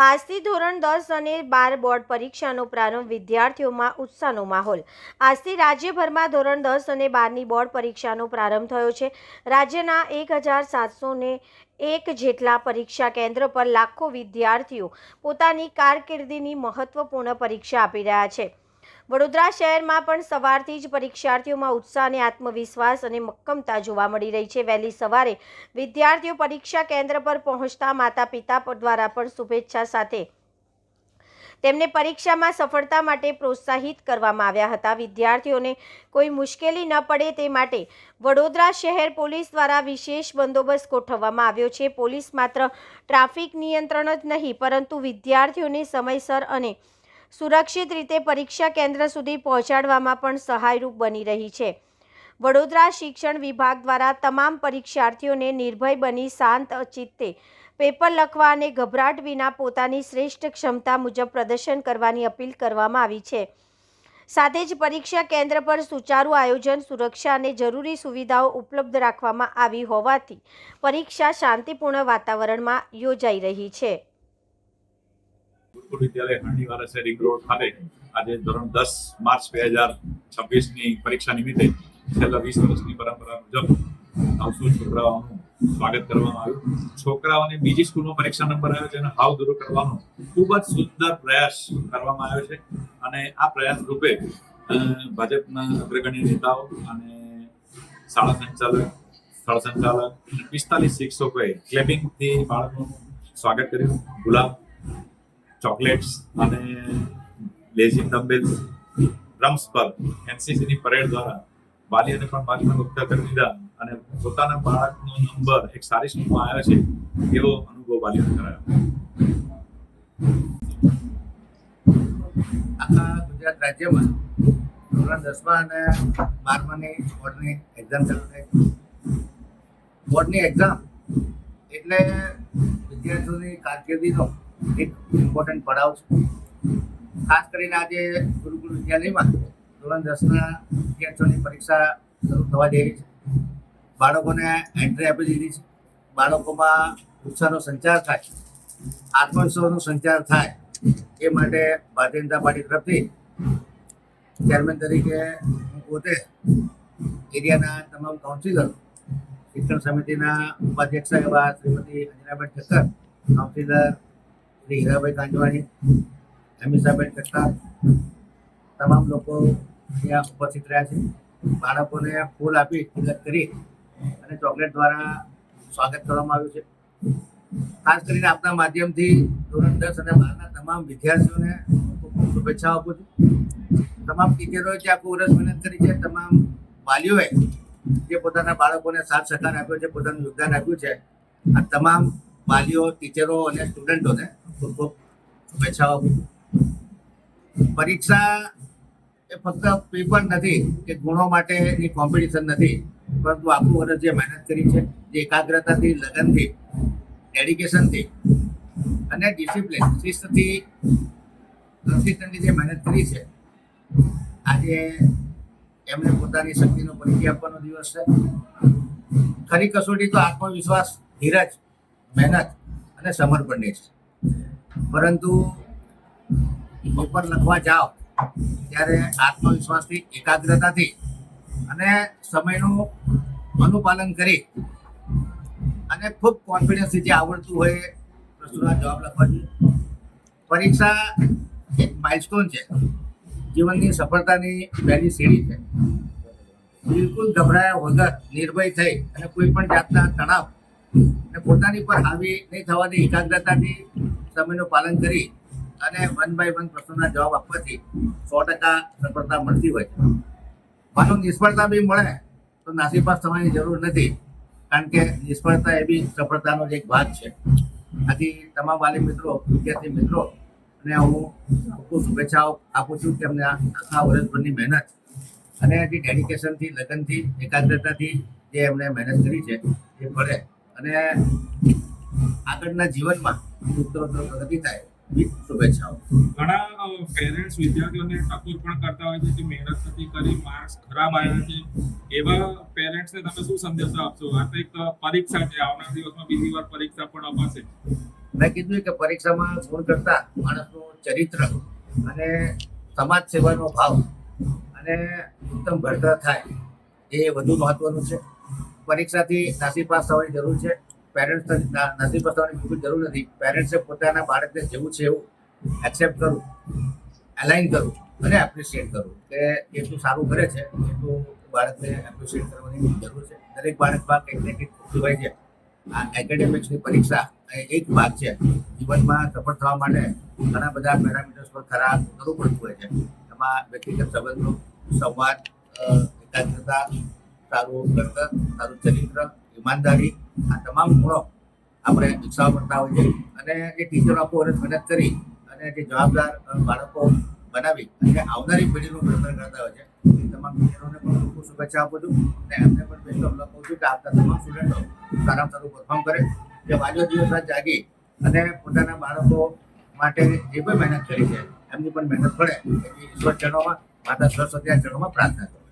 આજથી ધોરણ 10 અને 12 બોર્ડ પરીક્ષાનો પ્રારંભ, વિદ્યાર્થીઓમાં ઉત્સાહનો માહોલ। આજથી રાજ્યભરમાં ધોરણ 10 અને 12ની બોર્ડ પરીક્ષાનો પ્રારંભ થયો છે। રાજ્યના 1701 જેટલા પરીક્ષા કેન્દ્ર પર લાખો વિદ્યાર્થીઓ પોતાની કારકિર્દીની મહત્વપૂર્ણ પરીક્ષા આપી રહ્યા છે। વડોદરા શહેરમાં પણ સવારથી જ પરીક્ષાર્થીઓમાં ઉત્સાહ અને આત્મવિશ્વાસ અને મક્કમતા જોવા મળી રહી છે। વહેલી સવારે વિદ્યાર્થીઓ પરીક્ષા કેન્દ્ર પર પહોંચતા માતા પિતા દ્વારા પણ શુભેચ્છા સાથે તેમને પરીક્ષામાં સફળતા માટે પ્રોત્સાહિત કરવામાં આવ્યા હતા। વિદ્યાર્થીઓને કોઈ મુશ્કેલી ન પડે તે માટે વડોદરા શહેર પોલીસ દ્વારા વિશેષ બંદોબસ્ત ગોઠવવામાં આવ્યો છે। પોલીસ માત્ર ટ્રાફિક નિયંત્રણ જ નહીં પરંતુ વિદ્યાર્થીઓને સમયસર અને સુરક્ષિત રીતે પરીક્ષા કેન્દ્ર સુધી પહોંચાડવામાં પણ સહાયરૂપ બની રહી છે। વડોદરા શિક્ષણ વિભાગ દ્વારા તમામ પરીક્ષાર્થીઓને નિર્ભય બની શાંત ચિત્તે પેપર લખવા અને ગભરાટ વિના પોતાની શ્રેષ્ઠ ક્ષમતા મુજબ પ્રદર્શન કરવાની અપીલ કરવામાં આવી છે। સાથે જ પરીક્ષા કેન્દ્ર પર સુચારુ આયોજન, સુરક્ષા અને જરૂરી સુવિધાઓ ઉપલબ્ધ રાખવામાં આવી હોવાથી પરીક્ષા શાંતિપૂર્ણ વાતાવરણમાં યોજાઈ રહી છે। ગુરુકુળ વિદ્યાલય હરણીવાળા શેરિંગ રોડ ખાતે આજે ધોરણ 10 માર્ચ 2026ની પરીક્ષા નિમિત્તે છેલ્લા 20 વર્ષની પરંપરા મુજબ 900 છોકરાઓનું સ્વાગત કરવામાં આવ્યું। છોકરાઓને બીજી સ્કૂલમાં પરીક્ષા નંબર આવ્યો છે અને હાવ દૂર કરવાનો ખૂબ જ સુંદર પ્રયાસ કરવામાં આવ્યો છે અને આ પ્રયાસ રૂપે ભાજપના અગ્રગણ્ય નેતાઓ અને શાળા સંચાલક, સ્થળ સંચાલક 45 શિક્ષકોએ ક્લેપિંગથી બાળકોનું સ્વાગત કર્યું। ગુલાબ, ચોકલેટ્સ અને લેઝિમ ડમ્બેલ્સ, ડ્રમ્સ પર એનસીસીની પરેડ દ્વારા વાલીઓને પણ બાજુમાં મુક્ત કરી દીધા અને પોતાના બાળકનો નંબર એક સારી સ્કૂલમાં આવ્યો છે એવો અનુભવ વાલીઓને કરાયો। આખા ગુજરાત રાજ્યમાં ધોરણ 10માં અને 12માની બોર્ડની એક્ઝામ ચાલુ થઈ। બોર્ડની એક્ઝામ એટલે વિદ્યાર્થીઓની કારકિર્દીનો એક ઇમ્પોર્ટન્ટ પડાવ છે। ખાસ કરીને આજે ગુરુકુળ વિદ્યાલયમાં ધોરણ 10ના વિદ્યાર્થીઓની પરીક્ષા શરૂ થવા જઈ રહી છે। બાળકોને એન્ટ્રી આપી દીધી છે। બાળકોમાં ઉત્સાહનો સંચાર થાય, આત્મવિશ્વાસનો સંચાર થાય એ માટે ભારતીય જનતા પાર્ટી તરફથી ચેરમેન તરીકે હું પોતે એરિયાના તમામ કાઉન્સિલરો, શિક્ષણ સમિતિના ઉપાધ્યક્ષ એવા શ્રીમતી અંજનાબેન ઠક્કર, કાઉન્સિલર શ્રી હીરાભાઈ કાંજવાણી, અમીષાબેન ઠક્કર, તમામ લોકો અહીંયા ઉપસ્થિત રહ્યા છે। બાળકોને ફૂલ આપી તિલક કરી અને ચોકલેટ દ્વારા સ્વાગત કરવામાં આવ્યું છે। ખાસ કરીને આપના માધ્યમથી ધોરણ 10 અને 12ના તમામ વિદ્યાર્થીઓને ખૂબ ખૂબ શુભેચ્છાઓ આપું છું। તમામ ટીચરોએ જે આખું વર્ષ મહેનત કરી છે, તમામ વાલીઓએ જે પોતાના બાળકોને સાથ સહકાર આપ્યો છે, પોતાનું યોગદાન આપ્યું છે, આ તમામ વાલીઓ, ટીચરો અને સ્ટુડન્ટોને ખૂબ ખૂબ શુભેચ્છાઓ આપું છું। પરીક્ષા એ ફક્ત પેપર નથી કે ગુણો માટેની કોમ્પિટિશન નથી, પરંતુ આખું વર્ષ જે મહેનત કરી છે, જે એકાગ્રતાથી, લગનથી, ડેડિકેશનથી અને ડિસિપ્લિન, શિસ્તથી કન્સિસ્ટન્ટલી જે મહેનત કરી છે, આજે એમને પોતાની શક્તિનો પરિચય આપવાનો દિવસ છે। ખરી કસોટી તો આત્મવિશ્વાસ, ધીરજ, મહેનત અને સમર્પણની છે। પરંતુ પેપર લખવા જાઓ ત્યારે આત્મવિશ્વાસથી, એકાગ્રતાથી અને સમયનું અનુપાલન કરી અને ખૂબ કોન્ફિડન્સથી જે આવડતું હોય એ પ્રશ્નોના જવાબ લખવા જોઈએ। પરીક્ષા એક માઇલસ્ટોન છે, જીવનની સફળતાની પહેલી સીડી છે। બિલકુલ ગભરાયા વગર, નિર્ભય થઈ અને કોઈ પણ જાતના તણાવ અને પોતાની પર હાવી નહીં થવાની એકાગ્રતાથી સમયનું પાલન કરી અને 1 by 1 પ્રશ્નોના જવાબ આપવાથી 100% સફળતા મળતી હોય છે। માનો નિષ્ફળતા બી મળે તો નાસીપાસ થવાની જરૂર નથી, કારણ કે નિષ્ફળતા એ બી સફળતાનો જ એક ભાગ છે। આથી તમામ વાલી મિત્રો, વિદ્યાર્થી મિત્રો અને હું ખૂબ શુભેચ્છાઓ આપું છું કે અમને આખા વર્ષભરની મહેનત અને જે ડેડિકેશનથી, લગનથી, એકાગ્રતાથી જે એમણે મહેનત કરી છે એ મળે અને આગળના જીવનમાં ઉત્તરોત્તર પ્રગતિ થાય એવી શુભેચ્છાઓ। ઘણા પેરેન્ટ્સ વિદ્યાર્થીઓને ટકોર પણ કરતા હોય છે કે મહેનત નથી કરી, માર્ક્સ ખરાબ આવ્યા છે, એવા પેરેન્ટ્સને તમે શું સંદેશો આપશો? આ તો એક પરીક્ષા છે, આવનારા દિવસમાં બીજી વાર પરીક્ષા પણ અપાશે, મેં કીધું કે પરીક્ષામાં ગુણ કરતા માણસનું ચરિત્ર અને સમાજ સેવાનો ભાવ અને ઉત્તમ ભણતર થાય એ વધુ મહત્વનું છે. પરીક્ષાથી નાસી પાસ થવાની જરૂર છે. પેરેન્ટ્સ નાસી પાસ થવાની બિલકુલ જરૂર નથી. પેરેન્ટ્સે પોતાના બાળકને જેવું છે એવું એક્સેપ્ટ કરવું, અલાઇન કરવું અને એપ્રિશિએટ કરવું કે એટલું સારું કરે છે એટલું બાળકને એપ્રિશિએટ કરવાની જરૂર છે. દરેક બાળકમાં કંઈક ને કંઈક ખૂબી હોય છે. આ એકેડેમિક્સની પરીક્ષા એ એક ભાગ છે. જીવનમાં સફળ થવા માટે ઘણા બધા પેરામીટર્સ પર ખરા કરવું પડતું હોય છે. એમાં વ્યક્તિગત સંબંધો, સંવાદ, એકાગ્રતા, સારું ઘડતર, સારું ચરિત્ર, ઈમાનદારી, આ તમામ ગુણો આપણે વિકસાવવા પડતા હોય છે. અને જે ટીચરો આખો વર્ષ મહેનત કરી અને જે જવાબદાર બાળકો બનાવી અને આવનારી પેઢીનું ઘડતર કરતા હોય છે એ તમામ ટીચરોને પણ ખૂબ શુભેચ્છા આપું છું અને એમને પણ બેસ્ટ ઓફ લક કહું છું કે આપણા તમામ સ્ટુડન્ટો સારામાં સારું પરફોર્મ કરે. જે વાજો દિવસ રાત જાગી અને પોતાના બાળકો માટે જે પણ મહેનત કરી છે એમની પણ મહેનત પડે એવી ઈશ્વર ચરણોમાં, માતા સરસ્વતીના ચરણોમાં પ્રાર્થના કરું.